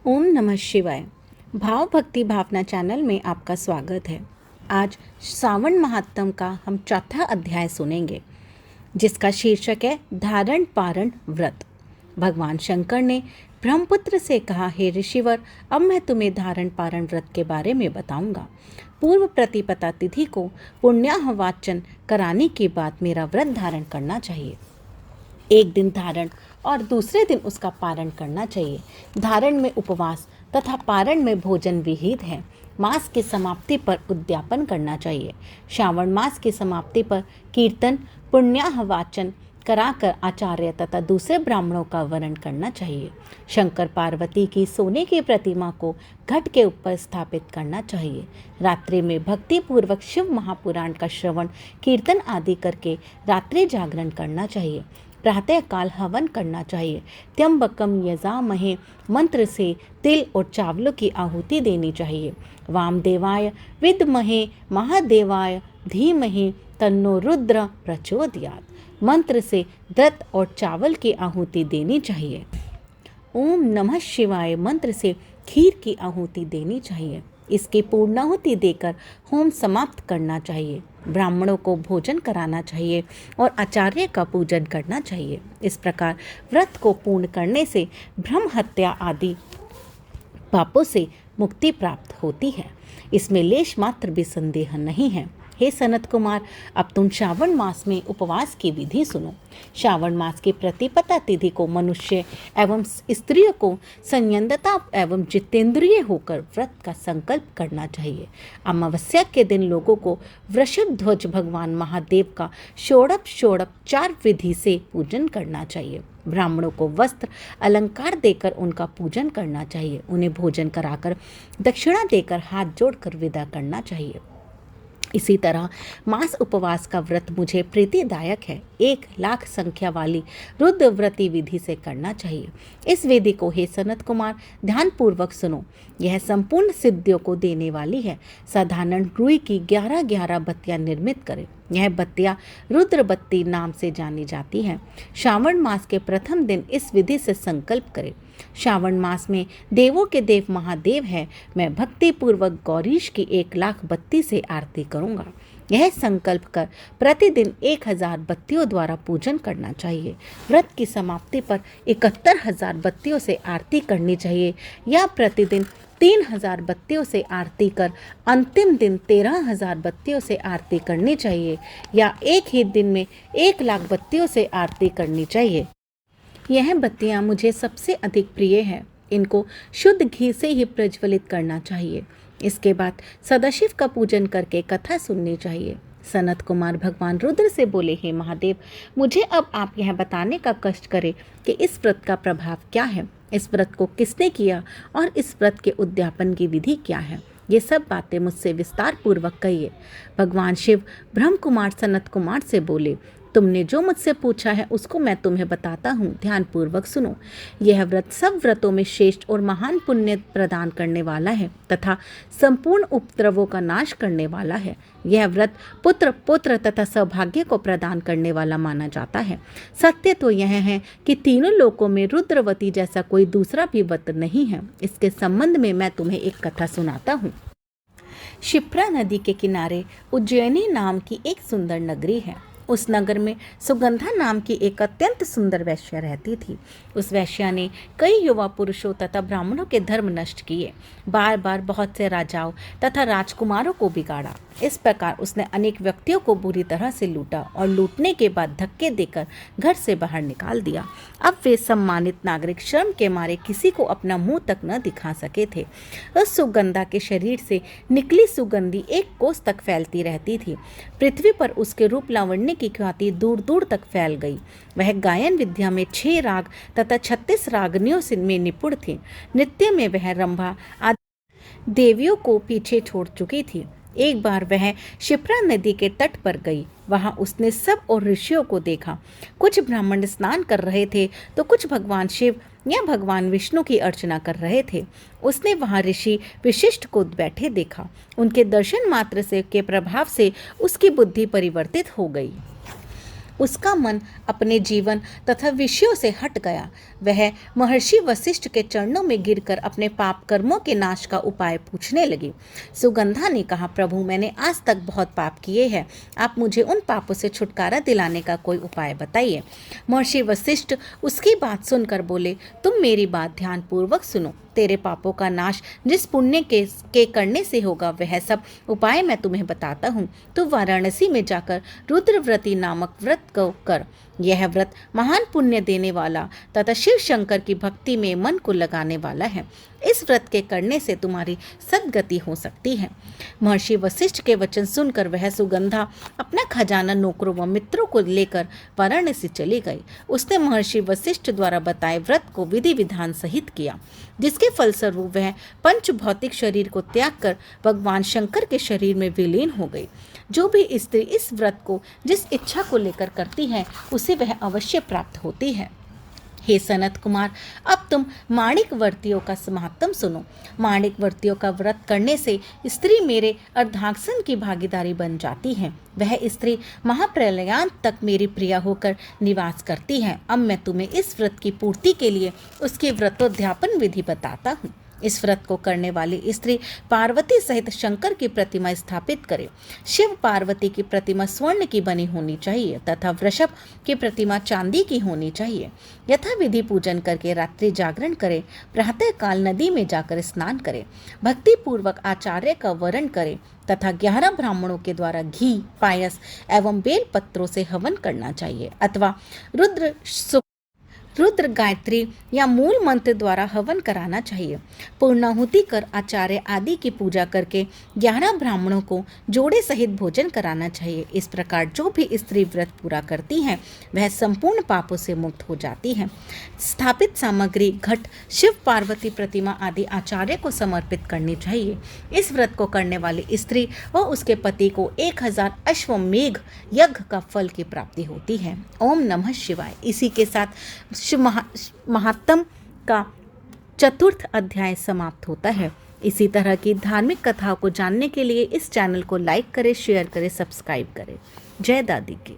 ओम नमः शिवाय। भाव भक्ति भावना चैनल में आपका स्वागत है। आज सावन महात्म का हम चौथा अध्याय सुनेंगे, जिसका शीर्षक है धारण पारण व्रत। भगवान शंकर ने ब्रह्मपुत्र से कहा, हे ऋषिवर, अब मैं तुम्हें धारण पारण व्रत के बारे में बताऊंगा। पूर्व प्रतिपदा तिथि को पुण्याह वाचन कराने के बाद मेरा व्रत धारण करना चाहिए। एक दिन धारण और दूसरे दिन उसका पारण करना चाहिए। धारण में उपवास तथा पारण में भोजन विहित है। मास की समाप्ति पर उद्यापन करना चाहिए। श्रावण मास की समाप्ति पर कीर्तन पुण्याह वाचन कराकर आचार्य तथा दूसरे ब्राह्मणों का वरण करना चाहिए। शंकर पार्वती की सोने की प्रतिमा को घट के ऊपर स्थापित करना चाहिए। रात्रि में भक्ति पूर्वक शिव महापुराण का श्रवण कीर्तन आदि करके रात्रि जागरण करना चाहिए। प्रातः काल हवन करना चाहिए। त्यम्बकम यजामहे मंत्र से तिल और चावलों की आहुति देनी चाहिए। वामदेवाय विद्महे महादेवाय धीमहि तन्नो रुद्र प्रचोदयात् मंत्र से दत्त और चावल की आहुति देनी चाहिए। ओम नमः शिवाय मंत्र से खीर की आहुति देनी चाहिए। इसकी पूर्णाहुति देकर होम समाप्त करना चाहिए। ब्राह्मणों को भोजन कराना चाहिए और आचार्य का पूजन करना चाहिए। इस प्रकार व्रत को पूर्ण करने से ब्रह्म हत्या आदि पापों से मुक्ति प्राप्त होती है। इसमें लेश मात्र भी संदेह नहीं है। हे सनत कुमार, अब तुम श्रावण मास में उपवास की विधि सुनो। श्रावण मास की प्रतिपदा तिथि को मनुष्य एवं स्त्रियों को संयमता एवं जितेंद्रिय होकर व्रत का संकल्प करना चाहिए। अमावस्या के दिन लोगों को वृषभ ध्वज भगवान महादेव का षोडोपचार विधि से पूजन करना चाहिए। ब्राह्मणों को वस्त्र अलंकार देकर उनका पूजन करना चाहिए। उन्हें भोजन कराकर दक्षिणा देकर हाथ जोड़कर विदा करना चाहिए। इसी तरह मास उपवास का व्रत मुझे प्रीतिदायक है। 1,00,000 संख्या वाली रुद्रव्रती विधि से करना चाहिए। इस विधि को हे सनत कुमार ध्यानपूर्वक सुनो। यह संपूर्ण सिद्धियों को देने वाली है। साधारण रुई की 11 बत्तियां निर्मित करें। यह बत्तियां रुद्र बत्ती नाम से जानी जाती हैं। श्रावण मास के प्रथम दिन इस विधि से संकल्प करें। श्रावण मास में देवों के देव महादेव है। मैं भक्ति पूर्वक गौरीश की 1,00,000 बत्ती से आरती करूंगा। यह संकल्प कर प्रतिदिन 1,000 बत्तियों द्वारा पूजन करना चाहिए। व्रत की समाप्ति पर 71,000 बत्तियों से आरती करनी चाहिए या प्रतिदिन 3,000 बत्तियों से आरती कर अंतिम दिन 13,000 बत्तियों से आरती करनी चाहिए या एक ही दिन में 1,00,000 बत्तियों से आरती करनी चाहिए। यह बत्तियां मुझे सबसे अधिक प्रिय है। इनको शुद्ध घी से ही प्रज्वलित करना चाहिए। इसके बाद सदाशिव का पूजन करके कथा सुननी चाहिए। सनत कुमार भगवान रुद्र से बोले, हे महादेव, मुझे अब आप यह बताने का कष्ट करें कि इस व्रत का प्रभाव क्या है, इस व्रत को किसने किया और इस व्रत के उद्यापन की विधि क्या है। ये सब बातें मुझसे विस्तार पूर्वक कहिए। भगवान शिव ब्रह्म कुमार सनत कुमार से बोले, तुमने जो मुझसे पूछा है उसको मैं तुम्हें बताता हूँ, ध्यानपूर्वक सुनो। यह व्रत सब व्रतों में श्रेष्ठ और महान पुण्य प्रदान करने वाला है तथा संपूर्ण उपद्रवों का नाश करने वाला है। यह व्रत पुत्र तथा सौभाग्य को प्रदान करने वाला माना जाता है। सत्य तो यह है कि तीनों लोकों में रुद्रवती जैसा कोई दूसरा भी व्रत नहीं है। इसके संबंध में मैं तुम्हें एक कथा सुनाता हूँ। क्षिप्रा नदी के किनारे उज्जैनी नाम की एक सुंदर नगरी है। उस नगर में सुगंधा नाम की एक अत्यंत सुंदर वैश्या रहती थी। उस वैश्या ने कई युवा पुरुषों तथा ब्राह्मणों के धर्म नष्ट किए। बार बार बहुत से राजाओं तथा राजकुमारों को बिगाड़ा। इस प्रकार उसने अनेक व्यक्तियों को बुरी तरह से लूटा और लूटने के बाद धक्के देकर घर से बाहर निकाल दिया। अब वे सम्मानित नागरिक शर्म के मारे किसी को अपना मुंह तक न दिखा सके थे। उस सुगंधा के शरीर से निकली सुगंधी 1 कोस तक फैलती रहती थी। पृथ्वी पर उसके रूप लावण्य की ख्याति दूर दूर तक फैल गई। वह गायन विद्या में 6 राग तथा 36 रागनियों में निपुण थी। नृत्य में वह रंभा आदि देवियों को पीछे छोड़ चुकी थी। एक बार वह क्षिप्रा नदी के तट पर गई। वहां उसने सब और ऋषियों को देखा। कुछ ब्राह्मण स्नान कर रहे थे तो कुछ भगवान शिव या भगवान विष्णु की अर्चना कर रहे थे। उसने वहां ऋषि विशिष्ट को बैठे देखा। उनके दर्शन मात्र से के प्रभाव से उसकी बुद्धि परिवर्तित हो गई। उसका मन अपने जीवन तथा विषयों से हट गया। वह महर्षि वशिष्ठ के चरणों में गिरकर अपने पाप कर्मों के नाश का उपाय पूछने लगी। सुगंधा ने कहा, प्रभु, मैंने आज तक बहुत पाप किए हैं, आप मुझे उन पापों से छुटकारा दिलाने का कोई उपाय बताइए। महर्षि वशिष्ठ उसकी बात सुनकर बोले, तुम मेरी बात ध्यानपूर्वक सुनो। तेरे पापों का नाश जिस पुण्य के करने से होगा, वह सब उपाय मैं तुम्हें बताता हूँ। तू वाराणसी में जाकर रुद्रव्रती नामक व्रत को कर। यह व्रत महान पुण्य देने वाला तथा शिव शंकर की भक्ति में मन को लगाने वाला है। इस व्रत के करने से तुम्हारी सद्गति हो सकती है। महर्षि वशिष्ठ के वचन सुनकर वह सुगंधा अपना खजाना, नौकरों व मित्रों को लेकर वाराणसी चली गई। उसने महर्षि वशिष्ठ द्वारा बताए व्रत को विधि विधान सहित किया, जिसके फलस्वरूप वह पंच भौतिक शरीर को त्याग कर भगवान शंकर के शरीर में विलीन हो गई। जो भी स्त्री इस व्रत को जिस इच्छा को लेकर करती है, उसे वह अवश्य प्राप्त होती है। हे सनत कुमार, अब तुम माणिकवर्तियों का समात्म सुनो। माणिकवर्तियों का व्रत करने से स्त्री मेरे अर्धांगसन की भागीदारी बन जाती है। वह स्त्री महाप्रलयांत तक मेरी प्रिया होकर निवास करती है। अब मैं तुम्हें इस व्रत की पूर्ति के लिए उसकी व्रतोद्यापन विधि बताता हूँ। इस व्रत को करने वाली स्त्री पार्वती सहित शंकर की प्रतिमा स्थापित करे। शिव पार्वती की प्रतिमा स्वर्ण की बनी होनी चाहिए तथा वृषभ की प्रतिमा चांदी की होनी चाहिए। यथा विधि पूजन करके रात्रि जागरण करे। प्रातः काल नदी में जाकर स्नान करे। भक्ति पूर्वक आचार्य का वरण करे तथा 11 ब्राह्मणों के द्वारा घी, पायस एवं बेल पत्रों से हवन करना चाहिए अथवा रुद्र गायत्री या मूल मंत्र द्वारा हवन कराना चाहिए। पूर्णाहुति कर आचार्य आदि की पूजा करके 11 ब्राह्मणों को जोड़े सहित भोजन कराना चाहिए। इस प्रकार जो भी स्त्री व्रत पूरा करती हैं, वह संपूर्ण पापों से मुक्त हो जाती है। स्थापित सामग्री घट, शिव पार्वती प्रतिमा आदि आचार्य को समर्पित करनी चाहिए। इस व्रत को करने वाली स्त्री व उसके पति को 1000 अश्वमेघ यज्ञ का फल की प्राप्ति होती है। ओम नमः शिवाय। इसी के साथ महात्म का चतुर्थ अध्याय समाप्त होता है। इसी तरह की धार्मिक कथाओं को जानने के लिए इस चैनल को लाइक करें, शेयर करें, सब्सक्राइब करें। जय दादी की।